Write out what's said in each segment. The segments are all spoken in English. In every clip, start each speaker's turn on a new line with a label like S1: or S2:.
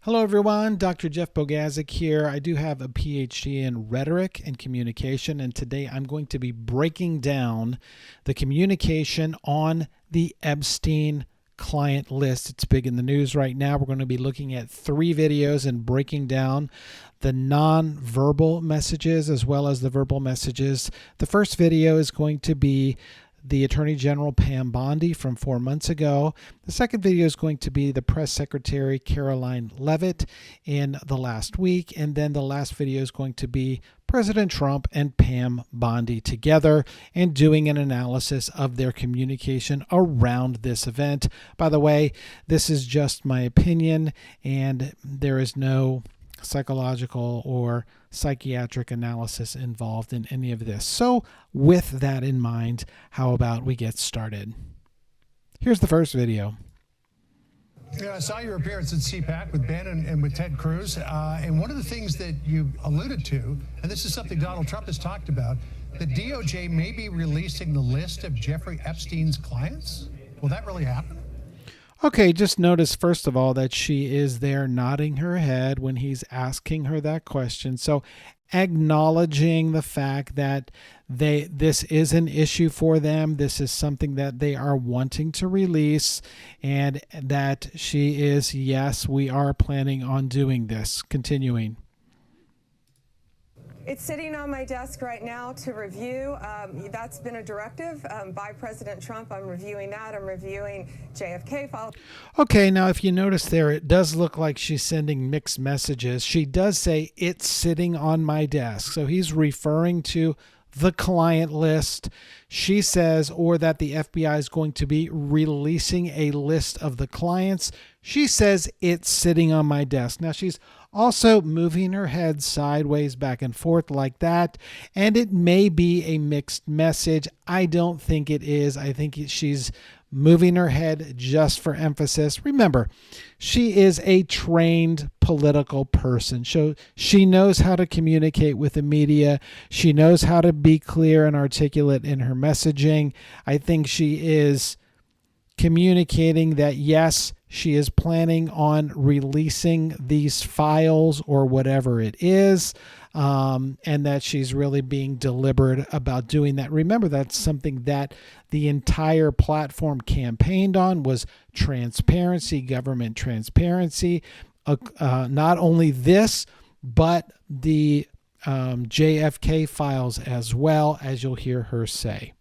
S1: Hello everyone, Dr. Jeff Bogaczyk here. I do have a PhD in rhetoric and communication, and today I'm going to be breaking down the communication on the Epstein client list. It's big in the news right now. We're going to be looking at 3 videos and breaking down the non-verbal messages as well as the verbal messages. The first video is going to be the Attorney General Pam Bondi from 4 months ago. The second video is going to be the Press Secretary Carolyn Leavitt in the last week. And then the last video is going to be President Trump and Pam Bondi together and doing an analysis of their communication around this event. By the way, this is just my opinion, and there is no psychological or psychiatric analysis involved in any of this. So with that in mind, how about we get started? Here's the first video.
S2: I saw your appearance at CPAC with Ben and with Ted Cruz, and one of the things that you alluded to, and this is something Donald Trump has talked about, the DOJ may be releasing the list of Jeffrey Epstein's clients. Will that really happen?
S1: Okay, just notice first of all that she is there nodding her head when he's asking her that question. So acknowledging the fact that this is an issue for them. This is something that they are wanting to release, and that she is, yes, we are planning on doing this. Continuing.
S3: It's sitting on my desk right now to review. That's been a directive by President Trump. I'm reviewing that. I'm reviewing JFK files.
S1: Okay, now if you notice there, it does look like she's sending mixed messages. She does say it's sitting on my desk. So he's referring to the client list. She says, or that the FBI is going to be releasing a list of the clients. She says it's sitting on my desk. Now she's also moving her head sideways back and forth like that, and it may be a mixed message. I don't think it is. I think she's moving her head just for emphasis. Remember, she is a trained political person. So she knows how to communicate with the media. She knows how to be clear and articulate in her messaging. I think she is communicating that, yes, she is planning on releasing these files or whatever it is, and that she's really being deliberate about doing that. Remember, that's something that the entire platform campaigned on, was transparency, government transparency. Not only this, but the JFK files as well, as you'll hear her say.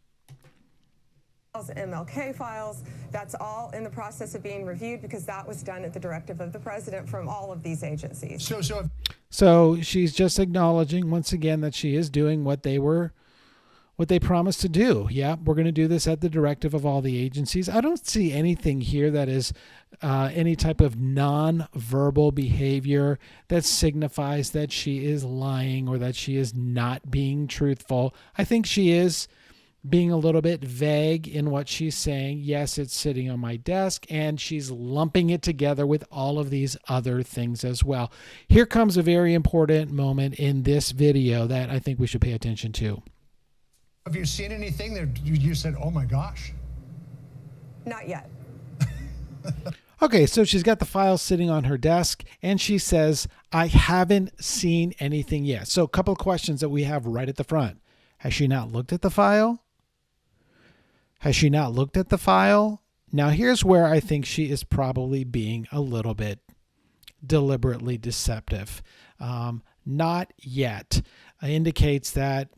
S3: MLK files, that's all in the process of being reviewed because that was done at the directive of the president from all of these agencies.
S1: So she's just acknowledging once again that she is doing what they promised to do. Yeah, we're going to do this at the directive of all the agencies. I don't see anything here that is any type of non-verbal behavior that signifies that she is lying or that she is not being truthful. I think she is being a little bit vague in what she's saying. Yes, it's sitting on my desk, and she's lumping it together with all of these other things as well. Here comes a very important moment in this video that I think we should pay attention to.
S2: Have you seen anything that you said, oh my gosh?
S3: Not yet.
S1: Okay, so she's got the file sitting on her desk, and she says, I haven't seen anything yet. So a couple of questions that we have right at the front. Has she not looked at the file? Has she not looked at the file? Now, here's where I think she is probably being a little bit deliberately deceptive. Not yet indicates that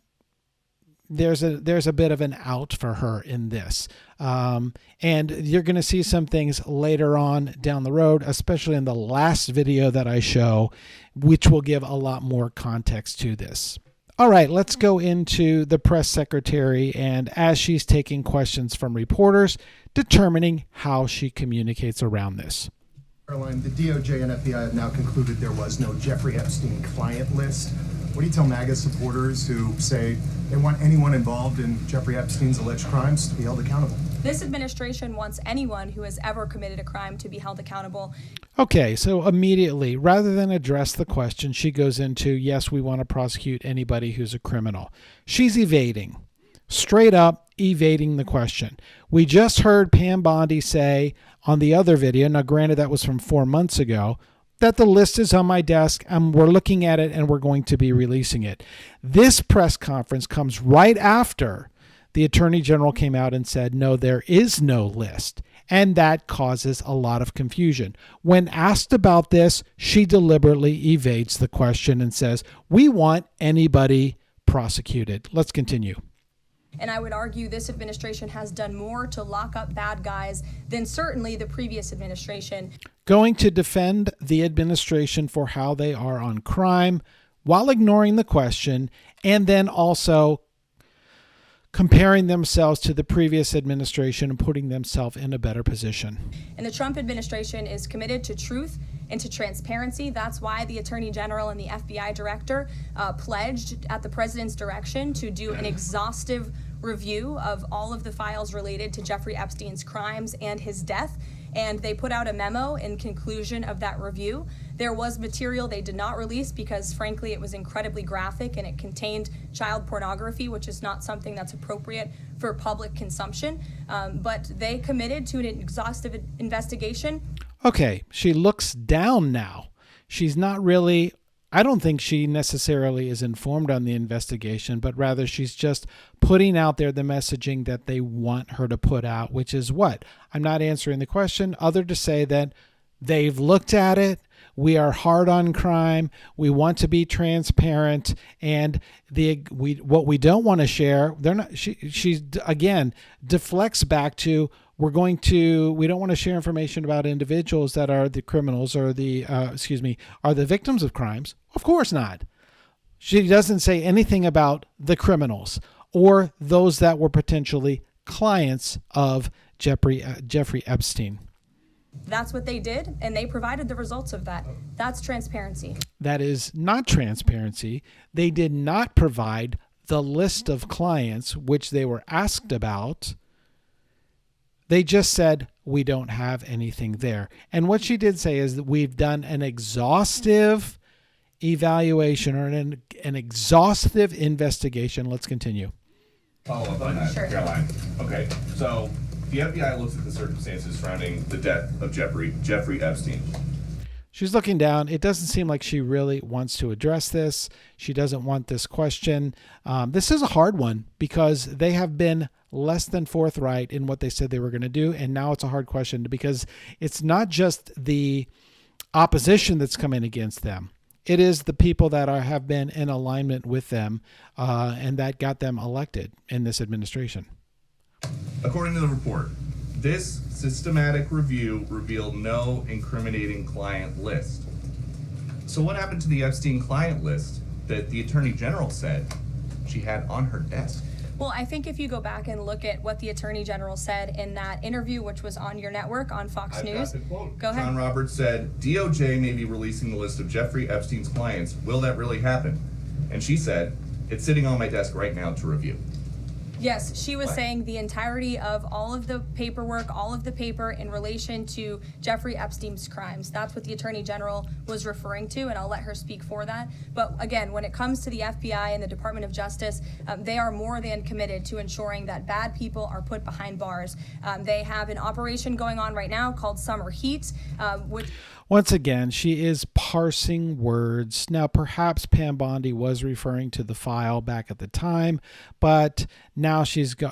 S1: there's a bit of an out for her in this. And you're going to see some things later on down the road, especially in the last video that I show, which will give a lot more context to this. All right, let's go into the press secretary, and as she's taking questions from reporters, determining how she communicates around this.
S4: Caroline, the DOJ and FBI have now concluded there was no Jeffrey Epstein client list. What do you tell MAGA supporters who say they want anyone involved in Jeffrey Epstein's alleged crimes to be held accountable?
S5: This administration wants anyone who has ever committed a crime to be held accountable.
S1: Okay, so immediately, rather than address the question, she goes into, yes, we want to prosecute anybody who's a criminal. She's evading. Straight up evading the question. We just heard Pam Bondi say on the other video, now granted that was from 4 months ago, that the list is on my desk and we're looking at it and we're going to be releasing it. This press conference comes right after the Attorney General came out and said, no, there is no list. And that causes a lot of confusion. When asked about this, she deliberately evades the question and says, we want anybody prosecuted. Let's continue.
S5: And I would argue this administration has done more to lock up bad guys than certainly the previous administration.
S1: Going to defend the administration for how they are on crime while ignoring the question, and then also comparing themselves to the previous administration and putting themselves in a better position.
S5: And the Trump administration is committed to truth and to transparency. That's why the Attorney General and the FBI Director pledged at the President's direction to do an exhaustive review of all of the files related to Jeffrey Epstein's crimes and his death. And they put out a memo in conclusion of that review. There was material they did not release because, frankly, it was incredibly graphic and it contained child pornography, which is not something that's appropriate for public consumption. But they committed to an exhaustive investigation.
S1: Okay, she looks down now. She's not really, I don't think she necessarily is informed on the investigation, but rather she's just putting out there the messaging that they want her to put out, which is what? I'm not answering the question other to say that they've looked at it. We are hard on crime. We want to be transparent, and what we don't want to share. They're not. She again deflects back to we don't want to share information about individuals that are the criminals or are the victims of crimes. Of course not. She doesn't say anything about the criminals or those that were potentially clients of Jeffrey Epstein.
S5: That's what they did, and they provided the results of that. That's transparency.
S1: That is not transparency. They did not provide the list of clients which they were asked about. They just said, we don't have anything there. And what she did say is that we've done an exhaustive evaluation or an exhaustive investigation. Let's continue.
S6: Follow up on that,
S5: Sure.
S6: Caroline. Okay, so the FBI looks at the circumstances surrounding the death of Jeffrey Epstein.
S1: She's looking down. It doesn't seem like she really wants to address this. She doesn't want this question. This is a hard one because they have been less than forthright in what they said they were going to do. And now it's a hard question because it's not just the opposition that's come in against them. It is the people that have been in alignment with them and that got them elected in this administration.
S6: According to the report, this systematic review revealed no incriminating client list. So what happened to the Epstein client list that the Attorney General said she had on her desk?
S5: Well, I think if you go back and look at what the Attorney General said in that interview, which was on your network on Fox News.
S6: Got the quote.
S5: Go ahead.
S6: John Roberts said, DOJ may be releasing the list of Jeffrey Epstein's clients. Will that really happen? And she said, it's sitting on my desk right now to review.
S5: Yes, she was saying the entirety of all of the paperwork, all of the paper in relation to Jeffrey Epstein's crimes. That's what the Attorney General was referring to, and I'll let her speak for that. But again, when it comes to the FBI and the Department of Justice, they are more than committed to ensuring that bad people are put behind bars. They have an operation going on right now called Summer Heat, which...
S1: Once again, she is parsing words. Now, perhaps Pam Bondi was referring to the file back at the time, but now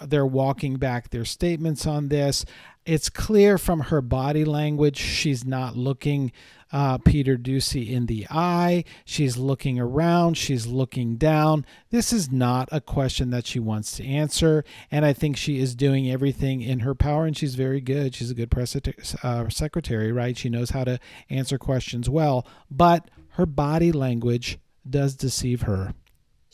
S1: they're walking back their statements on this. It's clear from her body language she's not looking Peter Doocy in the eye. She's looking around. She's looking down. This is not a question that she wants to answer, and I think she is doing everything in her power, and she's very good. She's a good press secretary, right? She knows how to answer questions well, but her body language does deceive her.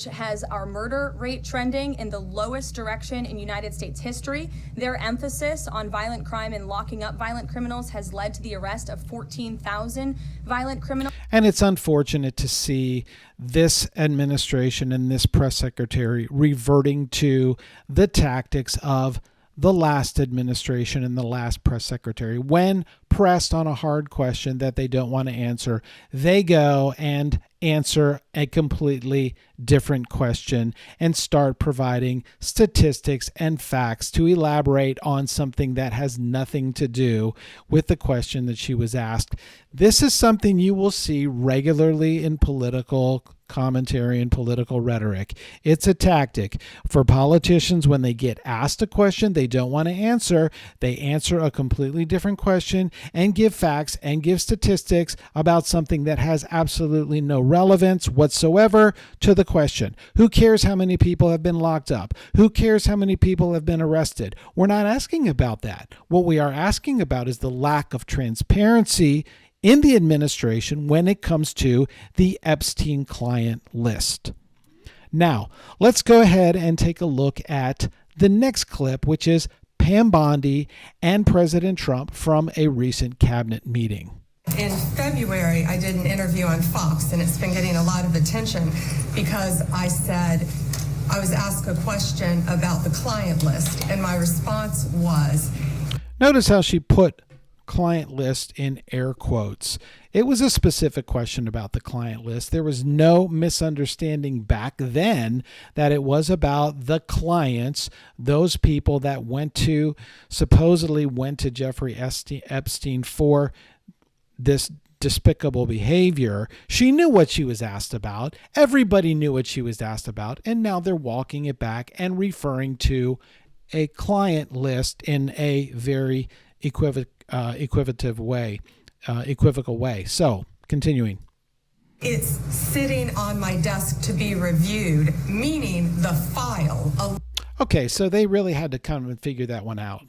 S5: Has our murder rate trending in the lowest direction in United States history. Their emphasis on violent crime and locking up violent criminals has led to the arrest of 14,000 violent criminals.
S1: And it's unfortunate to see this administration and this press secretary reverting to the tactics of the last administration and the last press secretary when pressed on a hard question that they don't want to answer, they go and answer a completely different question and start providing statistics and facts to elaborate on something that has nothing to do with the question that she was asked. This is something you will see regularly in political commentary and political rhetoric. It's a tactic for politicians. When they get asked a question they don't want to answer, they answer a completely different question and give facts and give statistics about something that has absolutely no relevance whatsoever to the question. Who cares how many people have been locked up? Who cares how many people have been arrested? We're not asking about that. What we are asking about is the lack of transparency in the administration when it comes to the Epstein client list. Now, let's go ahead and take a look at the next clip, which is Pam Bondi and President Trump from a recent cabinet meeting.
S3: In February, I did an interview on Fox, and it's been getting a lot of attention because I said I was asked a question about the client list, and my response was...
S1: Notice how she put client list in air quotes. It was a specific question about the client list. There was no misunderstanding back then that it was about the clients, those people that supposedly went to Jeffrey Epstein for this despicable behavior. She knew what she was asked about. Everybody knew what she was asked about. And now they're walking it back and referring to a client list in a very equivocal way. So, continuing.
S3: It's sitting on my desk to be reviewed, meaning the file.
S1: Okay, so they really had to come and figure that one out.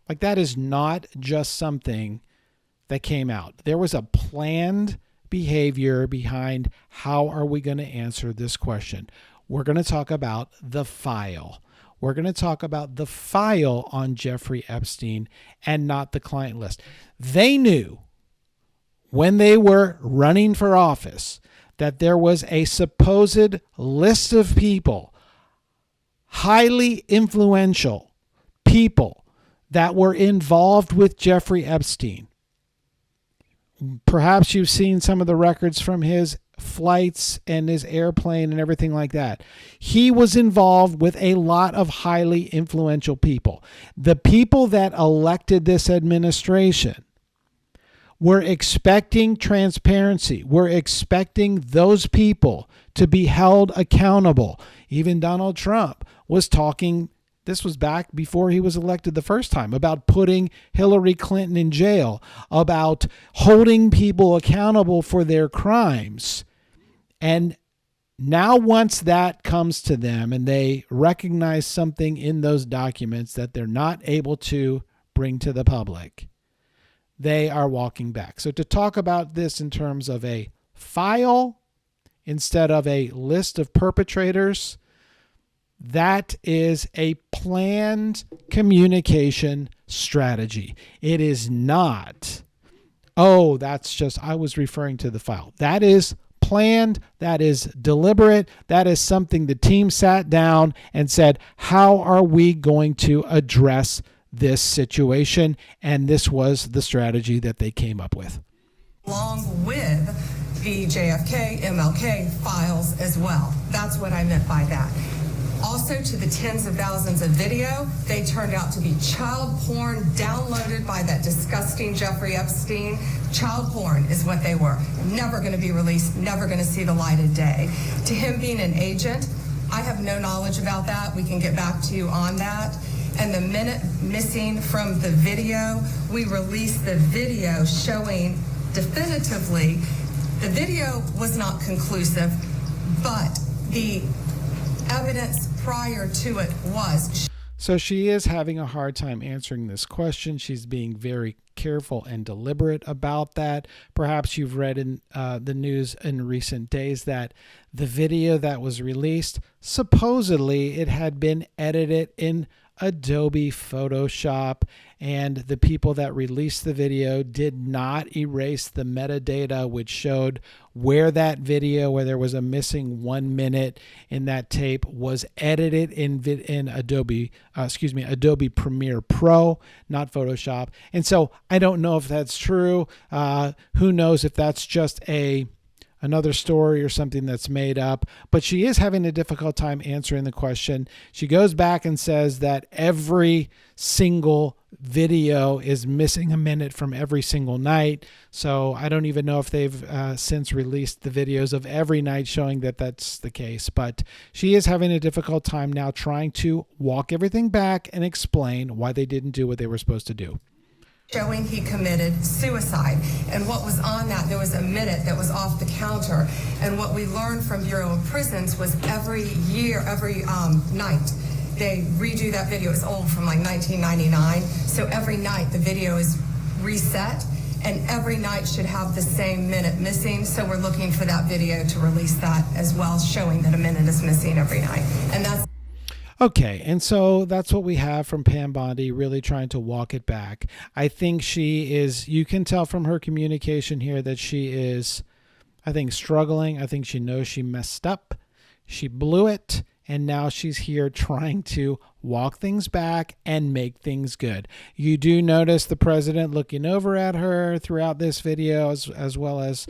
S1: Like, that is not just something that came out. There was a planned behavior behind how are we going to answer this question. We're going to talk about the file. We're going to talk about the file on Jeffrey Epstein and not the client list. They knew when they were running for office that there was a supposed list of people, highly influential people that were involved with Jeffrey Epstein. Perhaps you've seen some of the records from his flights and his airplane and everything like that. He was involved with a lot of highly influential people. The people that elected this administration were expecting transparency. We're expecting those people to be held accountable. Even Donald Trump was talking, this was back before he was elected the first time, about putting Hillary Clinton in jail, about holding people accountable for their crimes. And now once that comes to them and they recognize something in those documents that they're not able to bring to the public, they are walking back. So to talk about this in terms of a file instead of a list of perpetrators, that is a planned communication strategy. It is not, oh, that's just, I was referring to the file. That is planned, that is deliberate, that is something the team sat down and said, how are we going to address this situation? And this was the strategy that they came up with.
S3: Along with the JFK, MLK files as well. That's what I meant by that. Also, to the tens of thousands of video, they turned out to be child porn downloaded by that disgusting Jeffrey Epstein. Child porn is what they were. Never going to be released, never going to see the light of day. To him being an agent, I have no knowledge about that. We can get back to you on that. And the minute missing from the video, we released the video showing definitively the video was not conclusive, but the evidence prior to it was.
S1: So she is having a hard time answering this question. She's being very careful and deliberate about that. Perhaps you've read in the news in recent days that the video that was released, supposedly it had been edited in Adobe Photoshop, and the people that released the video did not erase the metadata, which showed where that video, where there was a missing 1 minute in that tape, was edited in Adobe Premiere Pro, not Photoshop. And so I don't know if that's true. Who knows if that's just another story or something that's made up, but she is having a difficult time answering the question. She goes back and says that every single video is missing a minute from every single night. So I don't even know if they've since released the videos of every night showing that that's the case, but she is having a difficult time now trying to walk everything back and explain why they didn't do what they were supposed to do.
S3: Showing he committed suicide. And what was on that, there was a minute that was off the counter. And what we learned from Bureau of Prisons was every night, they redo that video. It's old, from like 1999. So every night the video is reset, and every night should have the same minute missing. So we're looking for that video to release that as well, showing that a minute is missing every night. And that's
S1: okay, and so that's what we have from Pam Bondi, really trying to walk it back. I think she is, you can tell from her communication here that she is, I think, struggling. I think she knows she messed up. She blew it, and now she's here trying to walk things back and make things good. You do notice the president looking over at her throughout this video, as well as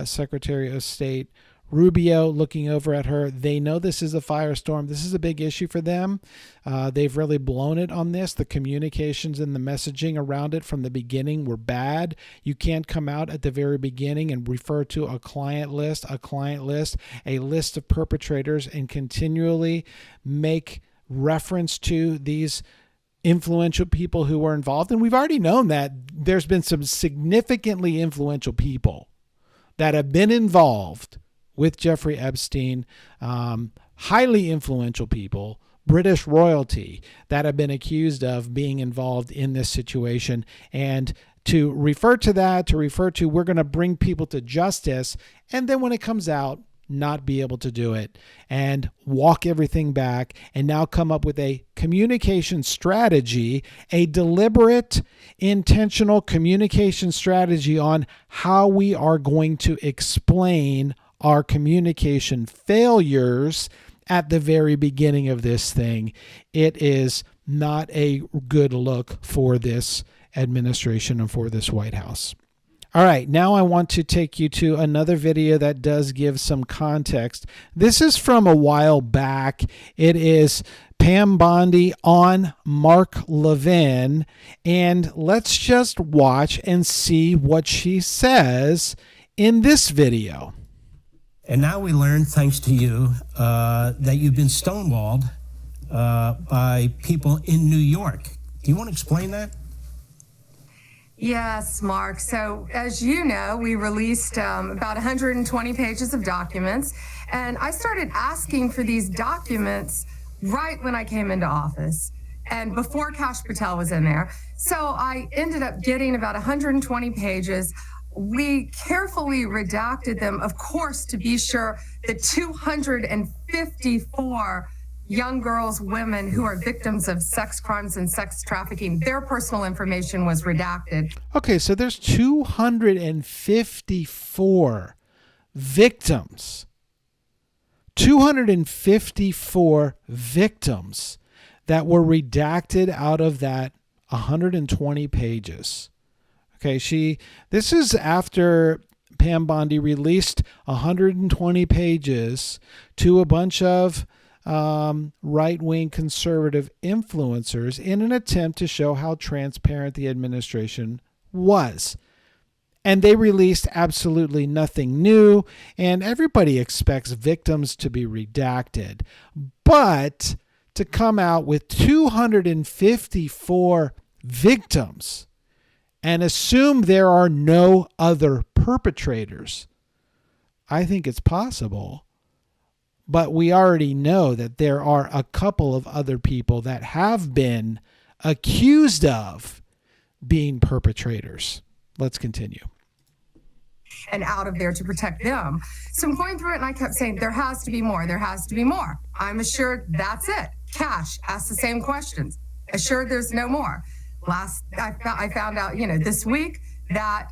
S1: Secretary of State Rubio looking over at her. They know this is a firestorm. This is a big issue for them. They've really blown it on this. The communications and the messaging around it from the beginning were bad. You can't come out at the very beginning and refer to a client list, a list of perpetrators, and continually make reference to these influential people who were involved. And we've already known that there's been some significantly influential people that have been involved with Jeffrey Epstein, highly influential people, British royalty, that have been accused of being involved in this situation. And to refer to that, we're going to bring people to justice, and then when it comes out, not be able to do it and walk everything back, and now come up with a communication strategy, a deliberate, intentional communication strategy on how we are going to explain our communication failures at the very beginning of this thing. It is not a good look for this administration and for this White House. All right, now I want to take you to another video that does give some context. This is from a while back. It is Pam Bondi on Mark Levin, and let's just watch and see what she says in this video.
S7: And now we learn, thanks to you, that you've been stonewalled by people in New York. Do you want to explain that?
S3: Yes, Mark. So as you know, we released about 120 pages of documents, and I started asking for these documents right when I came into office and before Kash Patel was in there. So I ended up getting about 120 pages. We carefully redacted them, of course, to be sure the 254 young girls, women who are victims of sex crimes and sex trafficking, their personal information was redacted.
S1: Okay, so there's 254 victims. 254 victims that were redacted out of that 120 pages. Okay, this is after Pam Bondi released 120 pages to a bunch of right-wing conservative influencers in an attempt to show how transparent the administration was. And they released absolutely nothing new, and everybody expects victims to be redacted. But to come out with 254 victims and assume there are no other perpetrators, I think it's possible. But we already know that there are a couple of other people that have been accused of being perpetrators. Let's continue.
S3: and out of there to protect them. So I'm going through it and I kept saying, there has to be more. There has to be more. I'm assured that's it. Cash asked the same questions. Assured there's no more. I found out, this week that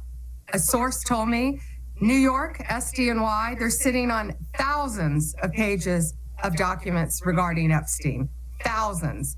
S3: a source told me New York, SDNY, they're sitting on thousands of pages of documents regarding Epstein. Thousands.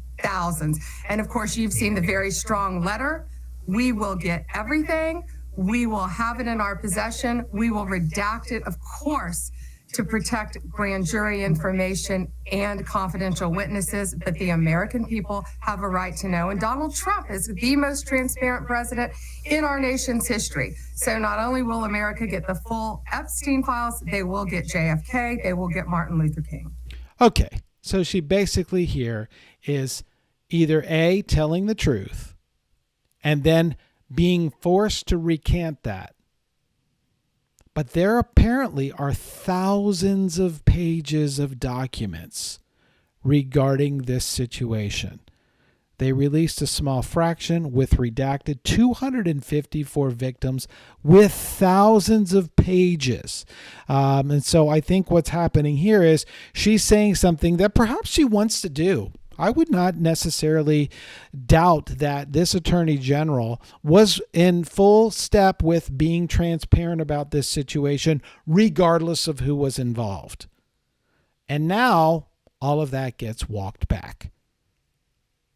S3: And of course, you've seen the very strong letter. We will get everything. We will have it in our possession. We will redact it, of course, to protect grand jury information and confidential witnesses, but the American people have a right to know. And Donald Trump is the most transparent president in our nation's history. So not only will America get the full Epstein files, they will get JFK, they will get Martin Luther King.
S1: Okay, so she basically here is either A, telling the truth, and then being forced to recant that. But there apparently are thousands of pages of documents regarding this situation. They released a small fraction with redacted 254 victims with thousands of pages. And so I think what's happening here is she's saying something that perhaps she wants to do. I would not necessarily doubt that this attorney general was in full step with being transparent about this situation, regardless of who was involved. And now all of that gets walked back.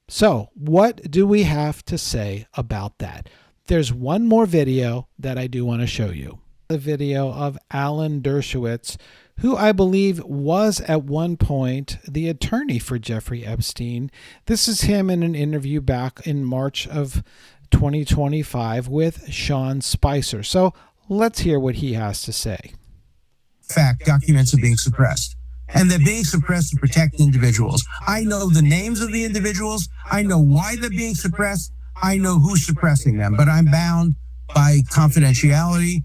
S1: So what do we have to say about that? There's one more video that I do want to show you. The video of Alan Dershowitz, who I believe was at one point the attorney for Jeffrey Epstein. This is him in an interview back in March of 2025 with Sean Spicer. So let's hear what he has to say.
S8: Fact, documents are being suppressed. And they're being suppressed to protect individuals. I know the names of the individuals. I know why they're being suppressed. I know who's suppressing them. But I'm bound by confidentiality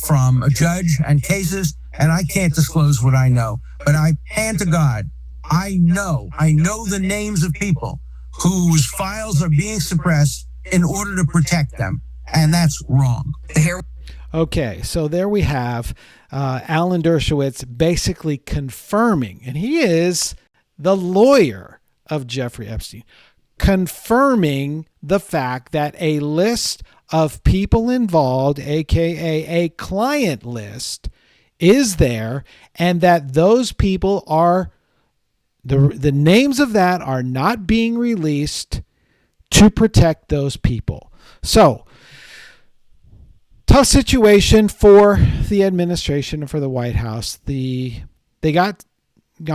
S8: from a judge and cases, and I can't disclose what I know. But I hand to God, I know the names of people whose files are being suppressed in order to protect them. And that's wrong.
S1: Okay, so there we have Alan Dershowitz basically confirming, and he is the lawyer of Jeffrey Epstein, confirming the fact that a list of people involved, aka a client list, is there, and that those people are, the names of that are not being released to protect those people. So, tough situation for the administration and for the White House. I'll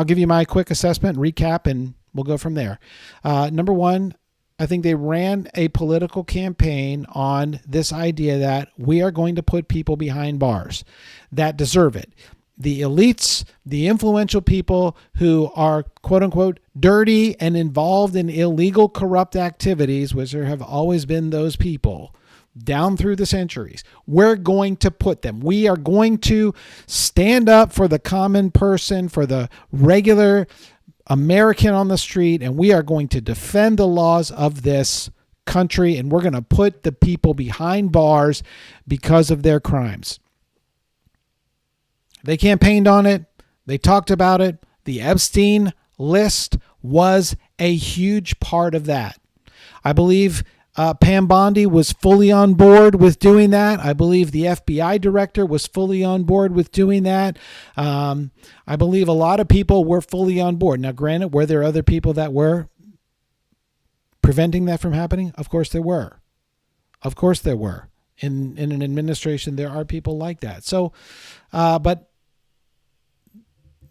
S1: give you my quick assessment, recap, and we'll go from there. Number one, I think they ran a political campaign on this idea that we are going to put people behind bars that deserve it. The elites, the influential people who are quote unquote dirty and involved in illegal, corrupt activities, which there have always been those people down through the centuries. We're going to put them. We are going to stand up for the common person, for the regular American on the street, and we are going to defend the laws of this country, and we're going to put the people behind bars because of their crimes. They campaigned on it. They talked about it. The Epstein list was a huge part of that. I believe Pam Bondi was fully on board with doing that. I believe the FBI director was fully on board with doing that. I believe a lot of people were fully on board. Now, granted, were there other people that were preventing that from happening? Of course there were. Of course there were. In an administration, there are people like that. So, but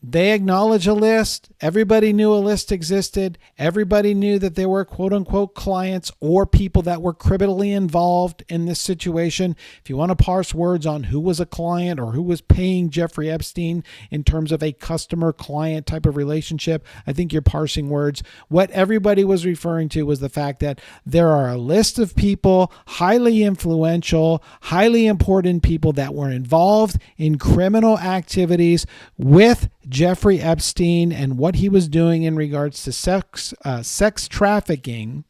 S1: they acknowledge a list. Everybody knew a list existed. Everybody knew that there were quote unquote clients or people that were criminally involved in this situation. If you want to parse words on who was a client or who was paying Jeffrey Epstein in terms of a customer-client type of relationship, I think you're parsing words. What everybody was referring to was the fact that there are a list of people, highly influential, highly important people that were involved in criminal activities with Jeffrey Epstein and what he was doing in regards to sex trafficking,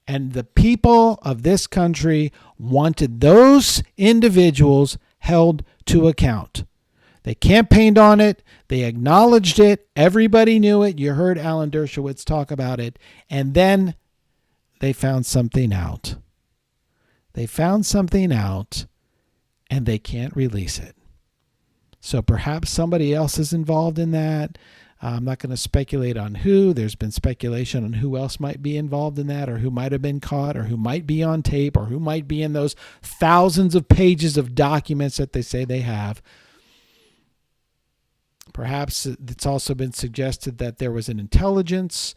S1: And the people of this country wanted those individuals held to account. They campaigned on it. They acknowledged it. Everybody knew it. You heard Alan Dershowitz talk about it. And then they found something out. They found something out, and they can't release it. So perhaps somebody else is involved in that. I'm not going to speculate on who. There's been speculation on who else might be involved in that, or who might have been caught, or who might be on tape, or who might be in those thousands of pages of documents that they say they have. Perhaps it's also been suggested that there was an intelligence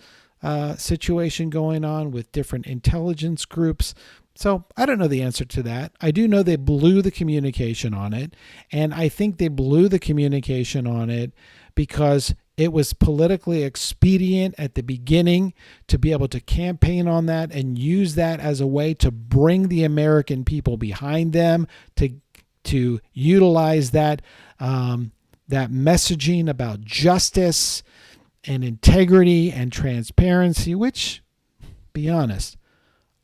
S1: situation going on with different intelligence groups. So I don't know the answer to that. I do know they blew the communication on it. And I think they blew the communication on it because it was politically expedient at the beginning to be able to campaign on that and use that as a way to bring the American people behind them, to utilize that that messaging about justice and integrity and transparency, which, be honest,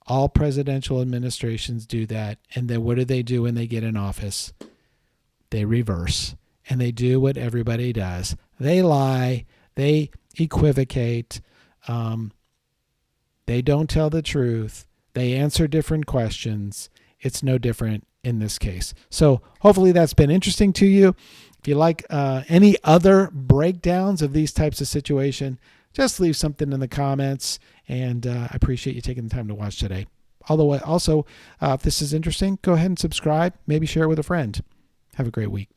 S1: all presidential administrations do that. And then what do they do when they get in office? They reverse, and they do what everybody does. They lie, they equivocate, they don't tell the truth, they answer different questions. It's no different in this case. So hopefully that's been interesting to you. If you like any other breakdowns of these types of situation, just leave something in the comments, and I appreciate you taking the time to watch today. Also, if this is interesting, go ahead and subscribe, maybe share it with a friend. Have a great week.